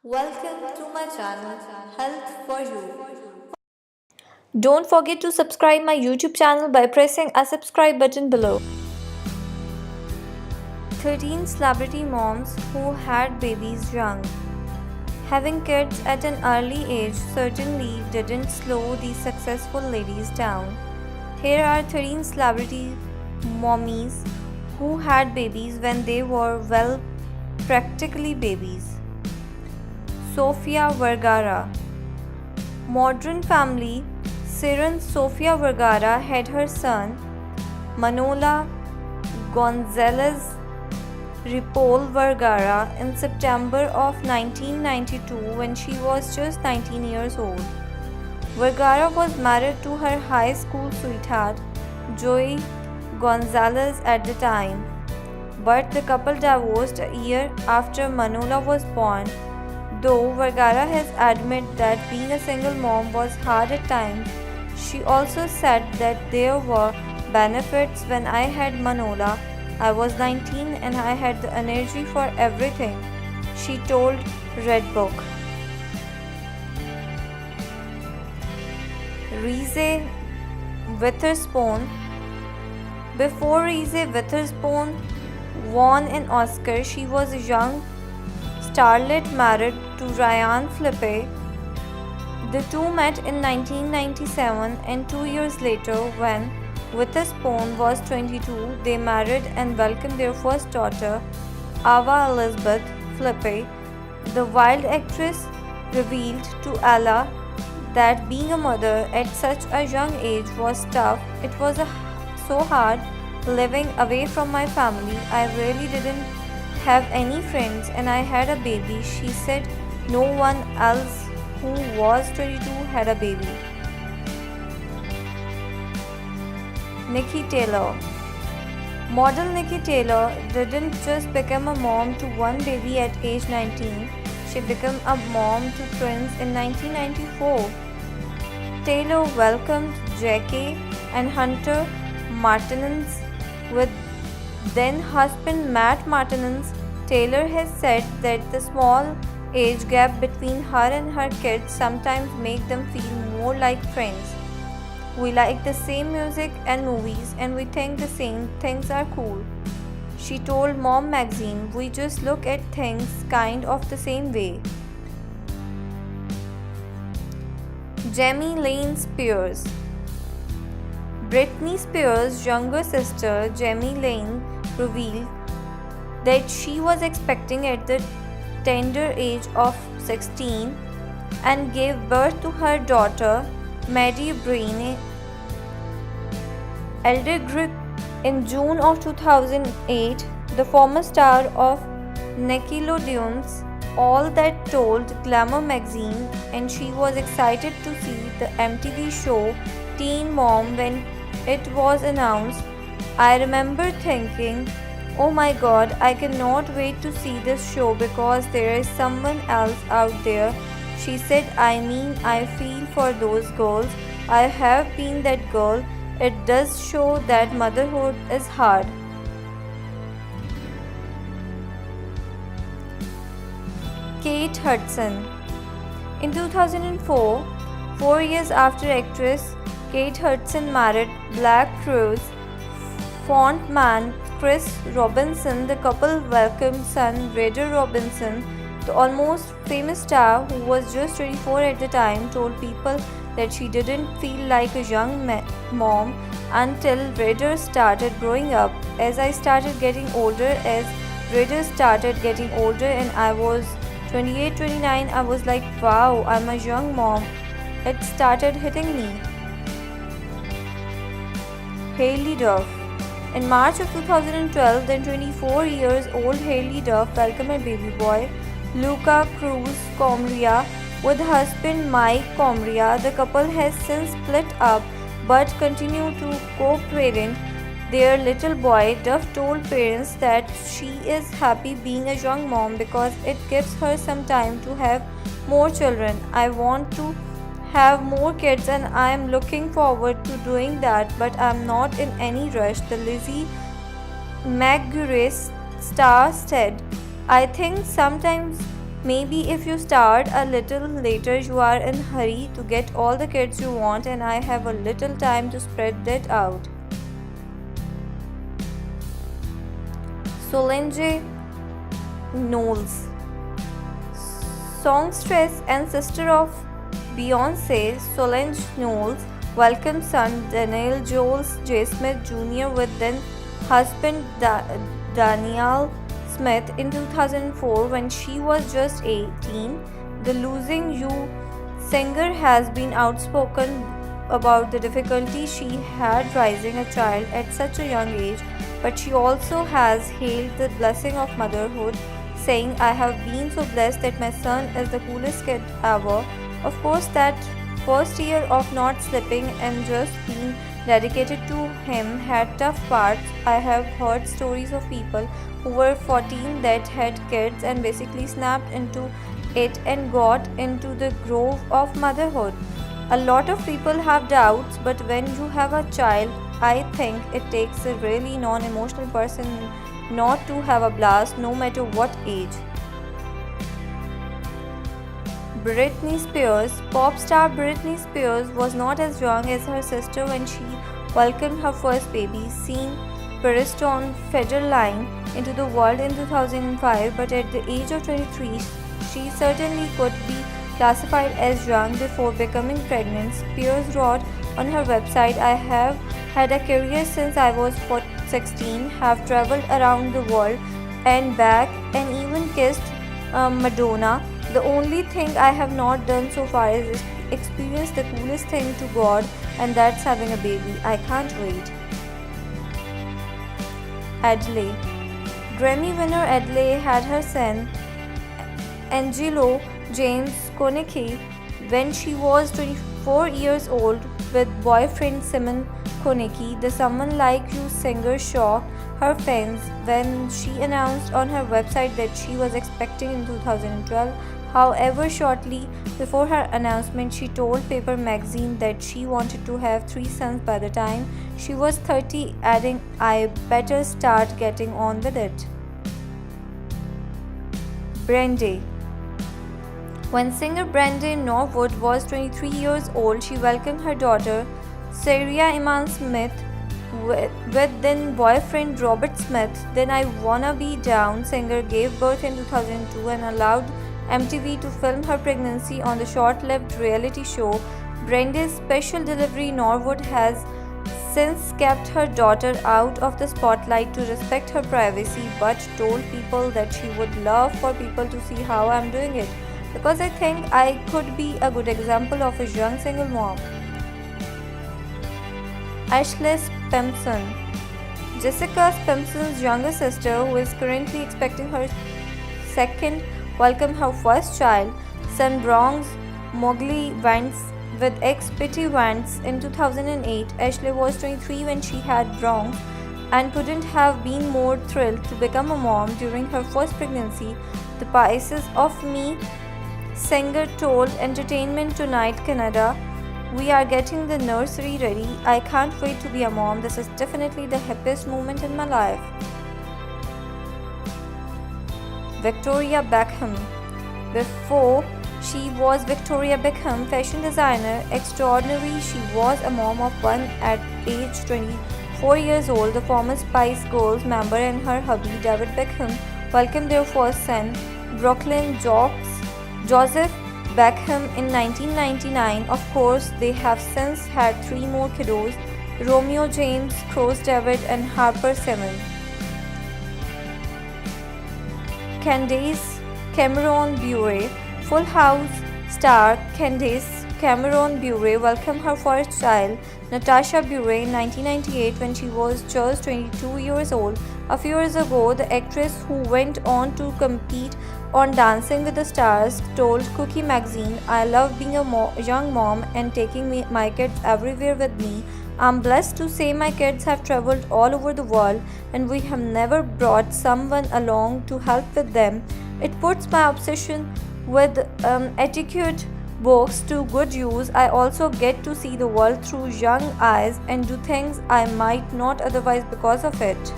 Welcome to my channel Health for You. Don't forget to subscribe my YouTube channel by pressing a subscribe button below. 13 celebrity moms who had babies young. Having kids at an early age certainly didn't slow these successful ladies down. Here are 13 celebrity mommies who had babies when they were, well, practically babies. Sofia Vergara. Modern family. Siren Sofia Vergara had her son Manola Gonzalez Ripoll Vergara in September of 1992 when she was just 19 years old. Vergara was married to her high school sweetheart Joey Gonzalez at the time, but the couple divorced a year after Manola was born. Though Vergara has admitted that being a single mom was hard at times, she also said that there were benefits. When I had Manola, I was 19 and I had the energy for everything, she told Redbook. Reese Witherspoon. Before Reese Witherspoon won an Oscar, she was a young starlet married to Ryan Phillippe. The two met in 1997 and 2 years later, when Witherspoon was 22, they married and welcomed their first daughter, Ava Elizabeth Phillippe. The Wild actress revealed to Ella that being a mother at such a young age was tough. It was so hard living away from my family. I really didn't have any friends and I had a baby. She said no one else who was 22 had a baby. Nikki Taylor. Model Nikki Taylor didn't just become a mom to one baby at age 19, she became a mom to twins in 1994. Taylor welcomed Jackie and Hunter Martinez with then husband Matt Martinez. Taylor has said that the small age gap between her and her kids sometimes make them feel more like friends. We like the same music and movies and we think the same things are cool. She told Mom Magazine, we just look at things kind of the same way. Jamie Lynn Spears. Britney Spears' younger sister, Jamie Lynn, revealed that she was expecting at the tender age of 16 and gave birth to her daughter, Maddie Breen Eldridge, in June of 2008. The former star of Nickelodeon's All That Told Glamour magazine, and she was excited to see the MTV show Teen Mom when it was announced. I remember thinking, oh my god, I cannot wait to see this show because there is someone else out there. She said, I mean, I feel for those girls. I have been that girl. It does show that motherhood is hard. Kate Hudson. In 2004, 4 years after actress Kate Hudson married Black Crowes frontman Chris Robinson, the couple welcomed son Ryder Robinson. The almost famous star, who was just 24 at the time, told people that she didn't feel like a young mom until Ryder started growing up. As I started getting older, as Ryder started getting older and I was 28, 29, I was like, wow, I'm a young mom. It started hitting me. Hailey Duff. In March of 2012, then 24 years old Hailey Duff welcomed a baby boy, Luca Cruz Comria, with husband Mike Comria. The couple has since split up but continue to co-parent their little boy. Duff told parents that she is happy being a young mom because it gives her some time to have more children. I want to have more kids and I am looking forward to doing that, but I am not in any rush, the Lizzie McGuire star said. I think sometimes Maybe if you start a little later, you are in hurry to get all the kids you want, and I have a little time to spread that out. Solange Knowles, songstress and sister of Beyonce, Solange Knowles welcomed son Daniel Jones J. Smith Jr. with then husband Daniel Smith in 2004 when she was just 18. The Losing You singer has been outspoken about the difficulty she had raising a child at such a young age, but she also has hailed the blessing of motherhood, saying, I have been so blessed that my son is the coolest kid ever. Of course, that first year of not sleeping and just being dedicated to him had tough parts. I have heard stories of people who were 14 that had kids and basically snapped into it and got into the groove of motherhood. A lot of people have doubts, but when you have a child, I think it takes a really non emotional person not to have a blast no matter what age. Britney Spears. Pop star Britney Spears was not as young as her sister when she welcomed her first baby, seeing Preston Federline into the world in 2005, but at the age of 23, she certainly could be classified as young before becoming pregnant. Spears wrote on her website, I have had a career since I was 16, have traveled around the world and back, and even kissed Madonna. The only thing I have not done so far is experience the coolest thing to God, and that's having a baby. I can't wait. Adele. Grammy winner Adele had her son Angelo James Konecki when she was 24 years old with boyfriend Simon Konecki. The Someone Like You singer shocked her fans when she announced on her website that she was expecting in 2012. However, shortly before her announcement, she told Paper magazine that she wanted to have 3 sons by the time she was 30, adding, I better start getting on with it. Brandy. When singer Brandy Norwood was 23 years old, she welcomed her daughter, Sarah Iman Smith, with then boyfriend Robert Smith. Then I Wanna Be Down singer gave birth in 2002 and allowed MTV to film her pregnancy on the short-lived reality show Brandy's Special Delivery. Norwood has since kept her daughter out of the spotlight to respect her privacy, but told people that she would love for people to see how I'm doing it, because I think I could be a good example of a young single mom. Ashley Simpson. Jessica Simpson's younger sister, who is currently expecting her second, welcomed her first child, son Bronx Mowgli Vance, with ex-Petty Vance in 2008. Ashley was 23 when she had Bronx and couldn't have been more thrilled to become a mom during her first pregnancy. The Pieces of Me singer told Entertainment Tonight Canada, we are getting the nursery ready. I can't wait to be a mom. This is definitely the happiest moment in my life. Victoria Beckham. Before she was Victoria Beckham, fashion designer extraordinary, she was a mom of one at age 24 years old. The former Spice Girls member and her hubby David Beckham welcomed their first son, Brooklyn Joseph Beckham, in 1999. Of course, they have since had 3 more kiddos, Romeo James, Cross David, and Harper Simmons. Candace Cameron Bure. Full House star Candace Cameron Bure welcomed her first child, Natasha Bure, in 1998 when she was just 22 years old. A few years ago, the actress, who went on to compete on Dancing with the Stars, told Cookie magazine, I love being a young mom and taking my kids everywhere with me. I'm blessed to say my kids have traveled all over the world and we have never brought someone along to help with them. It puts my obsession with etiquette books to good use. I also get to see the world through young eyes and do things I might not otherwise because of it.